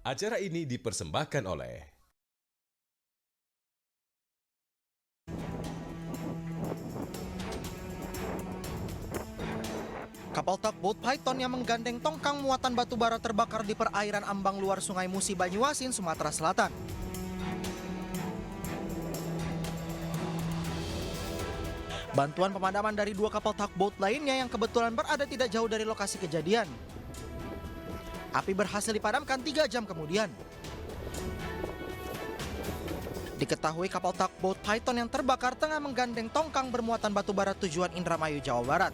Acara ini dipersembahkan oleh kapal tugboat Python yang menggandeng tongkang muatan batu bara terbakar di perairan ambang luar Sungai Musi, Banyuasin, Sumatera Selatan. Bantuan pemadaman dari 2 kapal tugboat lainnya yang kebetulan berada tidak jauh dari lokasi kejadian. Api berhasil dipadamkan 3 jam kemudian. Diketahui kapal tugboat Python yang terbakar tengah menggandeng tongkang bermuatan batu bara tujuan Indramayu, Jawa Barat.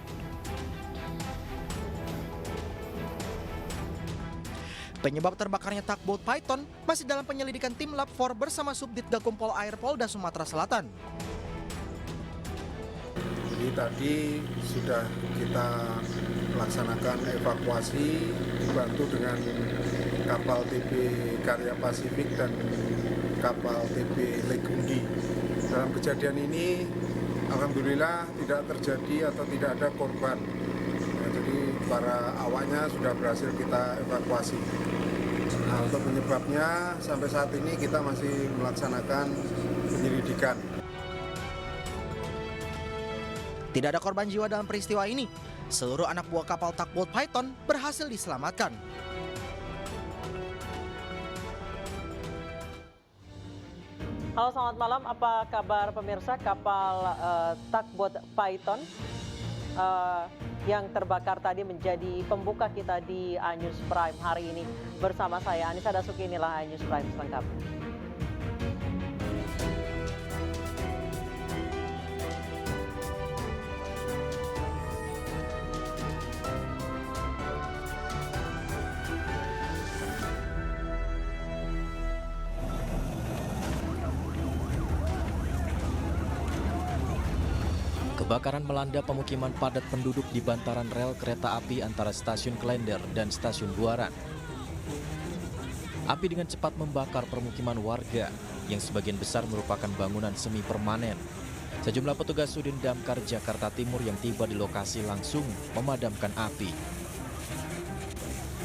Penyebab terbakarnya tugboat Python masih dalam penyelidikan tim Lab 4 bersama Subdit Gakum Pol Air Polda Sumatera Selatan. Jadi tadi sudah kita laksanakan evakuasi dibantu dengan kapal TB Karya Pasifik dan kapal TB Legundi. Dalam kejadian ini alhamdulillah tidak terjadi atau tidak ada korban. Ya, jadi para awaknya sudah berhasil kita evakuasi. Nah, untuk penyebabnya sampai saat ini kita masih melaksanakan penyelidikan. Tidak ada korban jiwa dalam peristiwa ini. Seluruh anak buah kapal tugboat Python berhasil diselamatkan. Halo, selamat malam. Apa kabar pemirsa? Kapal tugboat Python yang terbakar tadi menjadi pembuka kita di iNews Prime hari ini. Bersama saya Anissa Dasuki, inilah iNews Prime selengkapnya. Kebakaran melanda pemukiman padat penduduk di bantaran rel kereta api antara stasiun Klender dan stasiun Buaran. Api dengan cepat membakar permukiman warga yang sebagian besar merupakan bangunan semi permanen. Sejumlah petugas Sudin Damkar Jakarta Timur yang tiba di lokasi langsung memadamkan api.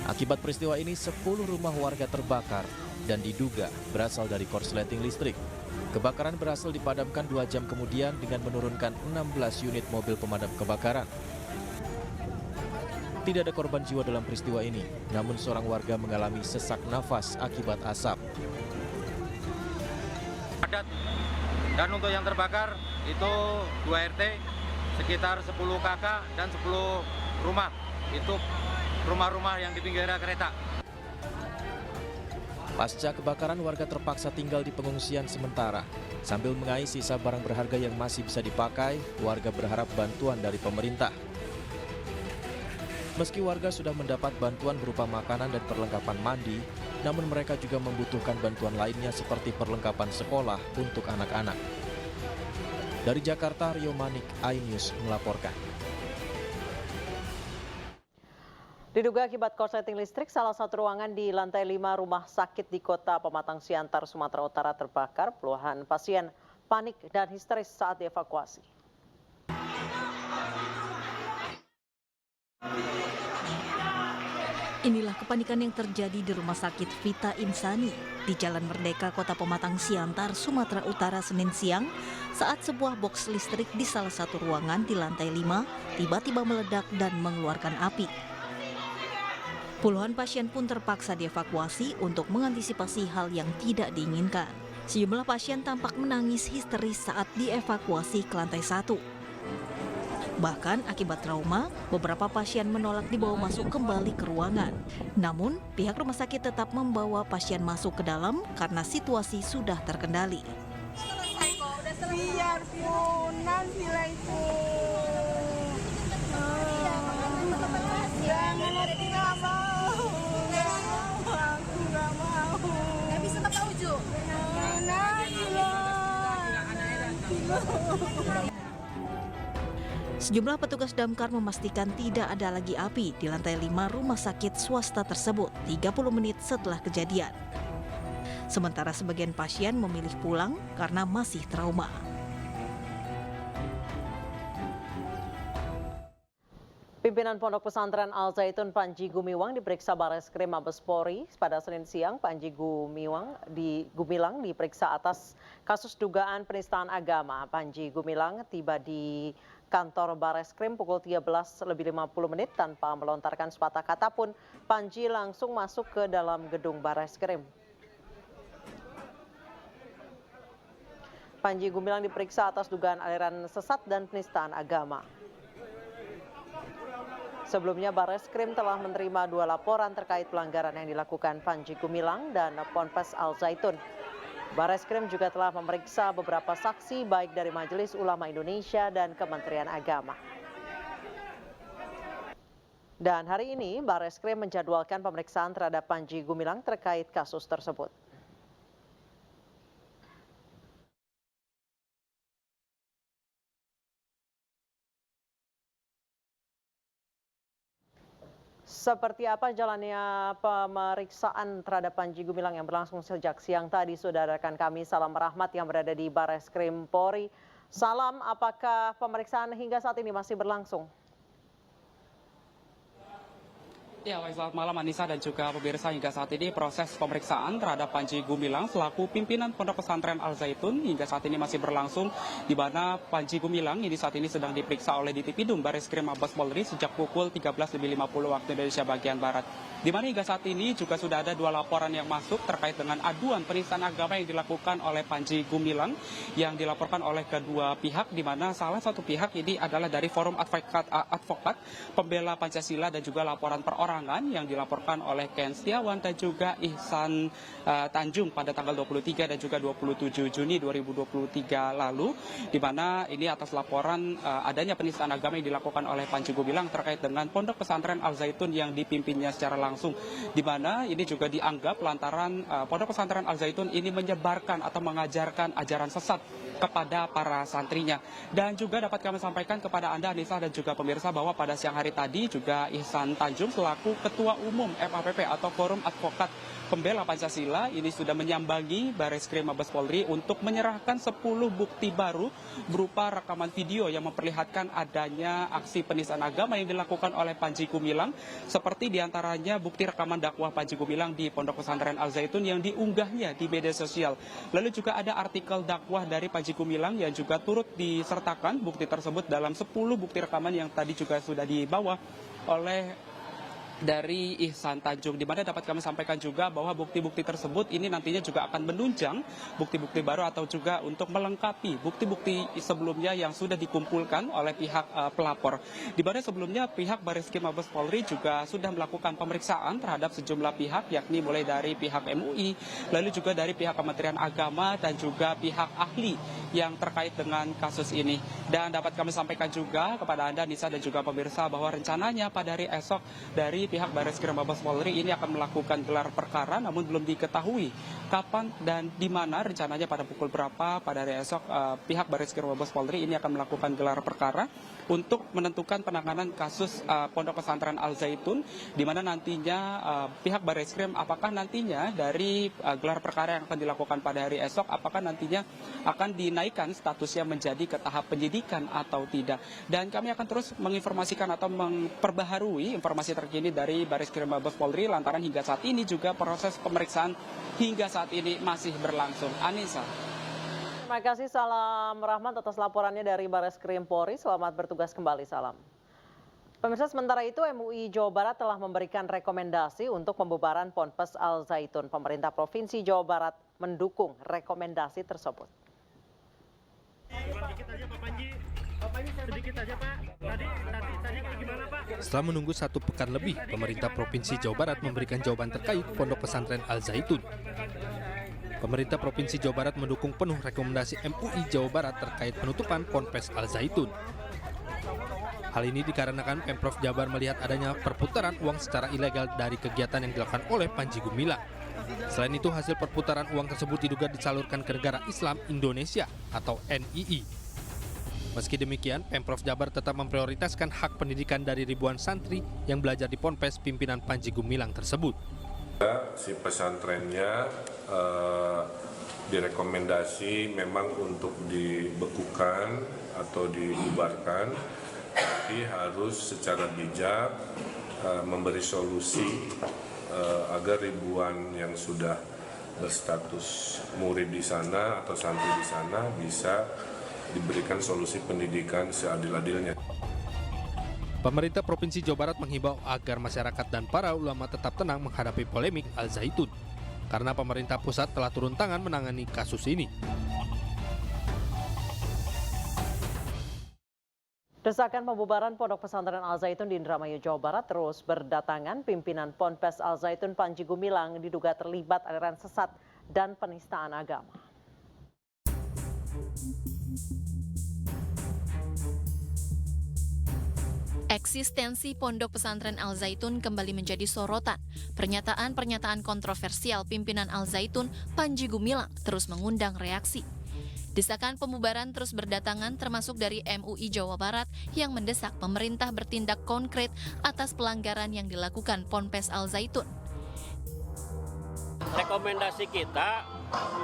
Akibat peristiwa ini 10 rumah warga terbakar dan diduga berasal dari korsleting listrik. Kebakaran berhasil dipadamkan 2 jam kemudian dengan menurunkan 16 unit mobil pemadam kebakaran. Tidak ada korban jiwa dalam peristiwa ini, namun seorang warga mengalami sesak nafas akibat asap. Padat. Dan untuk yang terbakar itu 2 RT, sekitar 10 KK dan 10 rumah. Itu rumah-rumah yang di pinggir kereta. Pasca kebakaran, warga terpaksa tinggal di pengungsian sementara. Sambil mengais sisa barang berharga yang masih bisa dipakai, warga berharap bantuan dari pemerintah. Meski warga sudah mendapat bantuan berupa makanan dan perlengkapan mandi, namun mereka juga membutuhkan bantuan lainnya seperti perlengkapan sekolah untuk anak-anak. Dari Jakarta, Rio Manik, iNews melaporkan. Diduga akibat korsleting listrik, salah satu ruangan di lantai 5 rumah sakit di kota Pematang Siantar, Sumatera Utara terbakar. Puluhan pasien panik dan histeris saat dievakuasi. Inilah kepanikan yang terjadi di Rumah Sakit Vita Insani di Jalan Merdeka, Kota Pematang Siantar, Sumatera Utara, Senin siang saat sebuah box listrik di salah satu ruangan di lantai 5 tiba-tiba meledak dan mengeluarkan api. Puluhan pasien pun terpaksa dievakuasi untuk mengantisipasi hal yang tidak diinginkan. Sejumlah pasien tampak menangis histeris saat dievakuasi ke lantai 1. Bahkan akibat trauma, beberapa pasien menolak dibawa masuk kembali ke ruangan. Namun, pihak rumah sakit tetap membawa pasien masuk ke dalam karena situasi sudah terkendali. Biar punan sila itu. Jangan, aku nggak mau. Aku nggak mau. Nggak bisa tak tahu, Ju. Sejumlah petugas damkar memastikan tidak ada lagi api di lantai 5 rumah sakit swasta tersebut 30 menit setelah kejadian. Sementara sebagian pasien memilih pulang karena masih trauma. Pimpinan Pimpinan Pondok Pesantren Al Zaitun Panji Gumilang diperiksa Bareskrim Mabes Polri pada Senin siang. Panji Gumilang diperiksa atas kasus dugaan penistaan agama. Panji Gumilang tiba di kantor Bareskrim pukul 13:50 tanpa melontarkan sepatah kata pun. Panji langsung masuk ke dalam gedung Bareskrim. Panji Gumilang diperiksa atas dugaan aliran sesat dan penistaan agama. Sebelumnya Bareskrim telah menerima 2 laporan terkait pelanggaran yang dilakukan Panji Gumilang dan Ponpes Al Zaitun. Bareskrim juga telah memeriksa beberapa saksi baik dari Majelis Ulama Indonesia dan Kementerian Agama. Dan hari ini Bareskrim menjadwalkan pemeriksaan terhadap Panji Gumilang terkait kasus tersebut. Seperti apa jalannya pemeriksaan terhadap Panji Gumilang yang berlangsung sejak siang tadi, saudara rekan kami Salam Rahmat yang berada di Bareskrim Polri. Salam, apakah pemeriksaan hingga saat ini masih berlangsung? Ya, selamat malam Anissa dan juga pemirsa. Hingga saat ini proses pemeriksaan terhadap Panji Gumilang selaku pimpinan Pondok Pesantren Al Zaitun hingga saat ini masih berlangsung, di mana Panji Gumilang ini saat ini sedang diperiksa oleh Ditipidum Bareskrim Mabes Polri sejak pukul 13.50 waktu Indonesia bagian Barat. Di mana hingga saat ini juga sudah ada 2 laporan yang masuk terkait dengan aduan penistaan agama yang dilakukan oleh Panji Gumilang yang dilaporkan oleh kedua pihak, di mana salah satu pihak ini adalah dari Forum Advokat Pembela Pancasila dan juga laporan perorangan yang dilaporkan oleh Ken Setiawan dan juga Ihsan Tanjung pada tanggal 23 dan juga 27 Juni 2023 lalu, di mana ini atas laporan adanya penistaan agama yang dilakukan oleh Panji Gumilang terkait dengan Pondok Pesantren Al Zaitun yang dipimpinnya secara langsung, di mana ini juga dianggap lantaran Pondok Pesantren Al Zaitun ini menyebarkan atau mengajarkan ajaran sesat kepada para santrinya. Dan juga dapat kami sampaikan kepada Anda Anissa dan juga pemirsa bahwa pada siang hari tadi juga Ihsan Tanjung selaku Ketua Umum FAPP atau Forum Advokat Pembela Pancasila ini sudah menyambangi Bareskrim Mabes Polri untuk menyerahkan 10 bukti baru berupa rekaman video yang memperlihatkan adanya aksi penistaan agama yang dilakukan oleh Panji Gumilang, seperti diantaranya bukti rekaman dakwah Panji Gumilang di Pondok Pesantren Al Zaitun yang diunggahnya di media sosial. Lalu juga ada artikel dakwah dari Panji Gumilang yang juga turut disertakan bukti tersebut dalam 10 bukti rekaman yang tadi juga sudah dibawa oleh dari Ihsan Tanjung, di mana dapat kami sampaikan juga bahwa bukti-bukti tersebut ini nantinya juga akan menunjang bukti-bukti baru atau juga untuk melengkapi bukti-bukti sebelumnya yang sudah dikumpulkan oleh pihak pelapor. Di mana sebelumnya pihak Bareskrim Mabes Polri juga sudah melakukan pemeriksaan terhadap sejumlah pihak, yakni mulai dari pihak MUI, lalu juga dari pihak Kementerian Agama dan juga pihak ahli yang terkait dengan kasus ini. Dan dapat kami sampaikan juga kepada Anda Nisa dan juga pemirsa bahwa rencananya pada hari esok dari pihak Bareskrim Mabes Polri ini akan melakukan gelar perkara, namun belum diketahui kapan dan di mana rencananya pada pukul berapa pada hari esok pihak Bareskrim Mabes Polri ini akan melakukan gelar perkara untuk menentukan penanganan kasus Pondok Pesantren Al Zaitun, di mana nantinya pihak Bareskrim apakah nantinya dari gelar perkara yang akan dilakukan pada hari esok apakah nantinya akan dinaikkan statusnya menjadi ke tahap penyidikan atau tidak. Dan kami akan terus menginformasikan atau memperbaharui informasi terkini dari Bareskrim Mabes Polri lantaran hingga saat ini juga proses pemeriksaan hingga saat ini masih berlangsung. Anissa. Terima kasih Salam Rahmat atas laporannya dari Bareskrim Polri. Selamat bertugas kembali, Salam. Pemirsa, sementara itu MUI Jawa Barat telah memberikan rekomendasi untuk pembubaran Ponpes Al Zaitun. Pemerintah Provinsi Jawa Barat mendukung rekomendasi tersebut. Setelah menunggu 1 pekan lebih, pemerintah Provinsi Jawa Barat memberikan jawaban terkait Pondok Pesantren Al Zaitun. Pemerintah Provinsi Jawa Barat mendukung penuh rekomendasi MUI Jawa Barat terkait penutupan Ponpes Al Zaitun. Hal ini dikarenakan Pemprov Jabar melihat adanya perputaran uang secara ilegal dari kegiatan yang dilakukan oleh Panji Gumilang. Selain itu, hasil perputaran uang tersebut diduga disalurkan ke Negara Islam Indonesia atau NII. Meski demikian, Pemprov Jabar tetap memprioritaskan hak pendidikan dari ribuan santri yang belajar di Ponpes pimpinan Panji Gumilang tersebut. Si pesantrennya direkomendasi memang untuk dibekukan atau dibubarkan tapi harus secara bijak memberi solusi agar ribuan yang sudah berstatus murid di sana atau santri di sana bisa diberikan solusi pendidikan seadil-adilnya. Pemerintah Provinsi Jawa Barat menghimbau agar masyarakat dan para ulama tetap tenang menghadapi polemik Al Zaitun, karena pemerintah pusat telah turun tangan menangani kasus ini. Desakan pembubaran Pondok Pesantren Al Zaitun di Indramayu, Jawa Barat terus berdatangan. Pimpinan Ponpes Al Zaitun Panji Gumilang diduga terlibat aliran sesat dan penistaan agama. Eksistensi Pondok Pesantren Al Zaitun kembali menjadi sorotan. Pernyataan-pernyataan kontroversial pimpinan Al Zaitun Panji Gumilang terus mengundang reaksi. Desakan pembubaran terus berdatangan termasuk dari MUI Jawa Barat yang mendesak pemerintah bertindak konkret atas pelanggaran yang dilakukan Ponpes Al Zaitun. Rekomendasi kita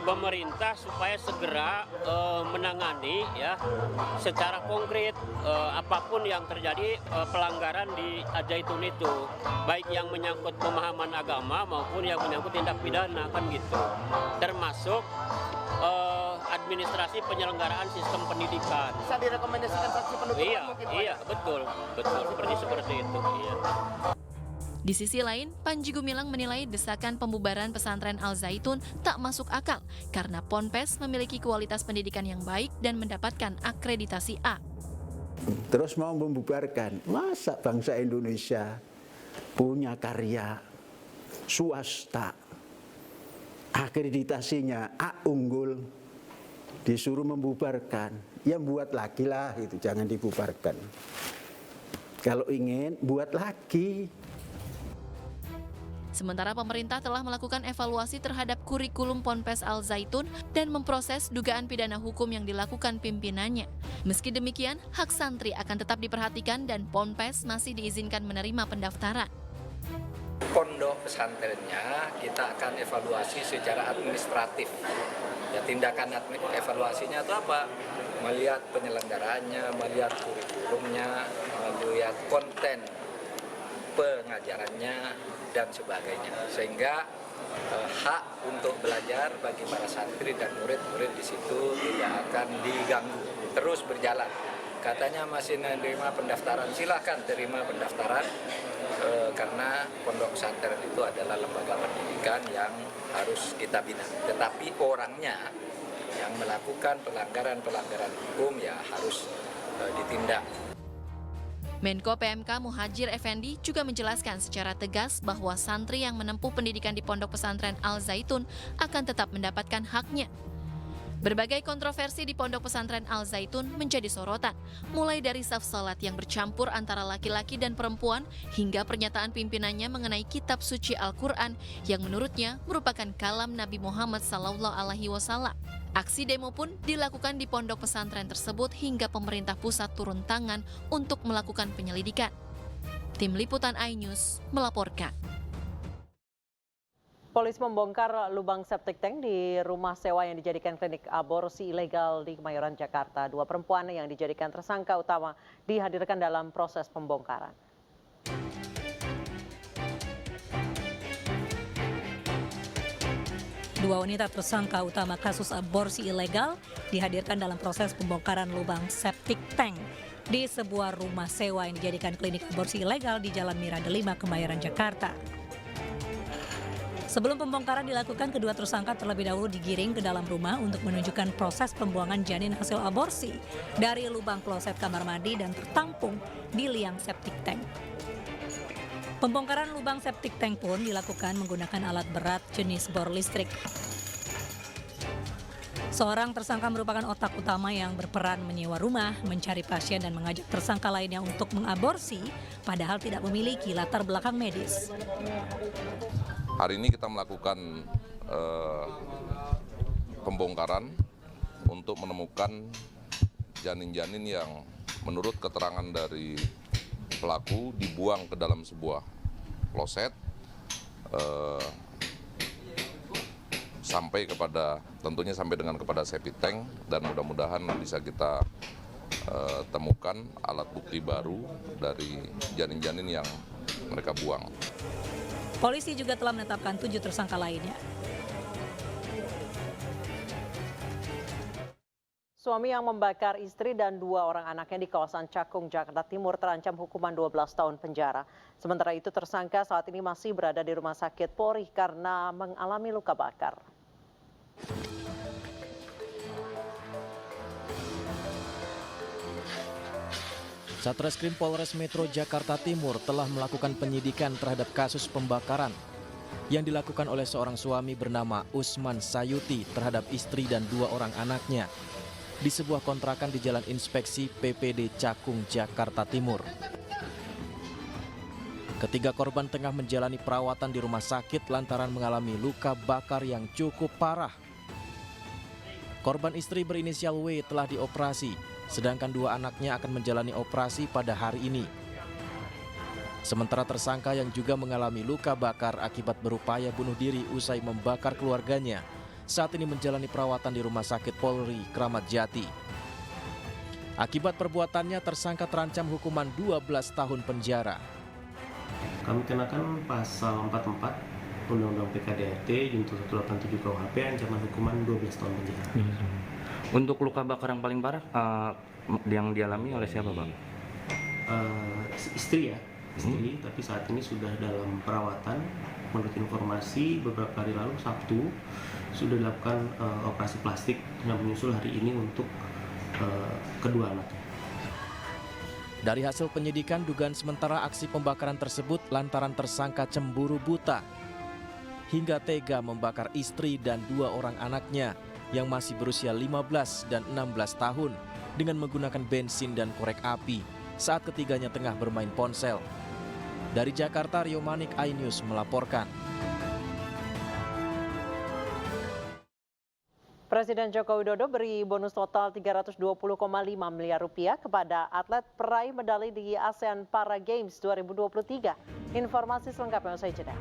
pemerintah supaya segera menangani ya secara konkret apapun yang terjadi pelanggaran di Al Zaitun itu, baik yang menyangkut pemahaman agama maupun yang menyangkut tindak pidana kan gitu, termasuk administrasi penyelenggaraan sistem pendidikan. Bisa direkomendasikan saksi penutupan mungkin? Iya, betul seperti itu. Iya. Di sisi lain, Panji Gumilang menilai desakan pembubaran pesantren Al Zaitun tak masuk akal karena Ponpes memiliki kualitas pendidikan yang baik dan mendapatkan akreditasi A. Terus mau membubarkan, masa bangsa Indonesia punya karya swasta, akreditasinya A unggul, disuruh membubarkan, ya buat lagi lah itu, jangan dibubarkan. Kalau ingin, buat lagi. Sementara pemerintah telah melakukan evaluasi terhadap kurikulum Ponpes Al Zaitun dan memproses dugaan pidana hukum yang dilakukan pimpinannya. Meski demikian, hak santri akan tetap diperhatikan dan Ponpes masih diizinkan menerima pendaftaran. Pondok pesantrennya kita akan evaluasi secara administratif. Ya, tindakan evaluasinya itu apa? Melihat penyelenggaraannya, melihat kurikulumnya, melihat konten pengajarannya dan sebagainya, sehingga hak untuk belajar bagi para santri dan murid-murid di situ tidak akan diganggu, terus berjalan. Katanya masih menerima pendaftaran, silahkan terima pendaftaran karena pondok pesantren itu adalah lembaga pendidikan yang harus kita bina. Tetapi orangnya yang melakukan pelanggaran hukum ya harus ditindak. Menko PMK Muhadjir Effendi juga menjelaskan secara tegas bahwa santri yang menempuh pendidikan di Pondok Pesantren Al Zaitun akan tetap mendapatkan haknya. Berbagai kontroversi di Pondok Pesantren Al Zaitun menjadi sorotan, mulai dari saf salat yang bercampur antara laki-laki dan perempuan hingga pernyataan pimpinannya mengenai kitab suci Al-Quran yang menurutnya merupakan kalam Nabi Muhammad SAW. Aksi demo pun dilakukan di pondok pesantren tersebut hingga pemerintah pusat turun tangan untuk melakukan penyelidikan. Tim Liputan iNews melaporkan. Polisi membongkar lubang septic tank di rumah sewa yang dijadikan klinik aborsi ilegal di Kemayoran, Jakarta. 2 perempuan yang dijadikan tersangka utama dihadirkan dalam proses pembongkaran. Dua wanita tersangka utama kasus aborsi ilegal dihadirkan dalam proses pembongkaran lubang septic tank di sebuah rumah sewa yang dijadikan klinik aborsi ilegal di Jalan Miranda 5, Kemayoran, Jakarta. Sebelum pembongkaran dilakukan, kedua tersangka terlebih dahulu digiring ke dalam rumah untuk menunjukkan proses pembuangan janin hasil aborsi dari lubang kloset kamar mandi dan tertampung di liang septic tank. Pembongkaran lubang septic tank pun dilakukan menggunakan alat berat jenis bor listrik. Seorang tersangka merupakan otak utama yang berperan menyewa rumah, mencari pasien dan mengajak tersangka lainnya untuk mengaborsi, padahal tidak memiliki latar belakang medis. Hari ini kita melakukan pembongkaran untuk menemukan janin-janin yang menurut keterangan dari pelaku dibuang ke dalam sebuah kloset tentunya sampai dengan kepada septic tank, dan mudah-mudahan bisa kita temukan alat bukti baru dari janin-janin yang mereka buang. Polisi juga telah menetapkan 7 tersangka lainnya. Suami yang membakar istri dan 2 orang anaknya di kawasan Cakung, Jakarta Timur terancam hukuman 12 tahun penjara. Sementara itu tersangka saat ini masih berada di rumah sakit Polri karena mengalami luka bakar. Satreskrim Polres Metro Jakarta Timur telah melakukan penyidikan terhadap kasus pembakaran yang dilakukan oleh seorang suami bernama Usman Sayuti terhadap istri dan 2 orang anaknya di sebuah kontrakan di Jalan Inspeksi PPD Cakung, Jakarta Timur. Ketiga korban tengah menjalani perawatan di rumah sakit lantaran mengalami luka bakar yang cukup parah. Korban istri berinisial W telah dioperasi, sedangkan 2 anaknya akan menjalani operasi pada hari ini. Sementara tersangka yang juga mengalami luka bakar akibat berupaya bunuh diri usai membakar keluarganya, saat ini menjalani perawatan di Rumah Sakit Polri Kramat Jati. Akibat perbuatannya, tersangka terancam hukuman 12 tahun penjara. Kami kenakan pasal 44 Undang-Undang PKDRT junto 187 KUHP ancaman hukuman 12 tahun penjara. Untuk luka bakar yang paling parah yang dialami oleh siapa, Bang? Istri ya, istri, tapi saat ini sudah dalam perawatan. Menurut informasi beberapa hari lalu Sabtu sudah dilakukan operasi plastik yang menyusul hari ini untuk kedua anaknya. Dari hasil penyidikan, dugaan sementara aksi pembakaran tersebut lantaran tersangka cemburu buta hingga tega membakar istri dan 2 orang anaknya yang masih berusia 15 dan 16 tahun dengan menggunakan bensin dan korek api saat ketiganya tengah bermain ponsel. Dari Jakarta, Rio Manik, iNews melaporkan. Presiden Joko Widodo beri bonus total 320,5 miliar rupiah kepada atlet peraih medali di ASEAN Para Games 2023. Informasi selengkapnya usai jeda.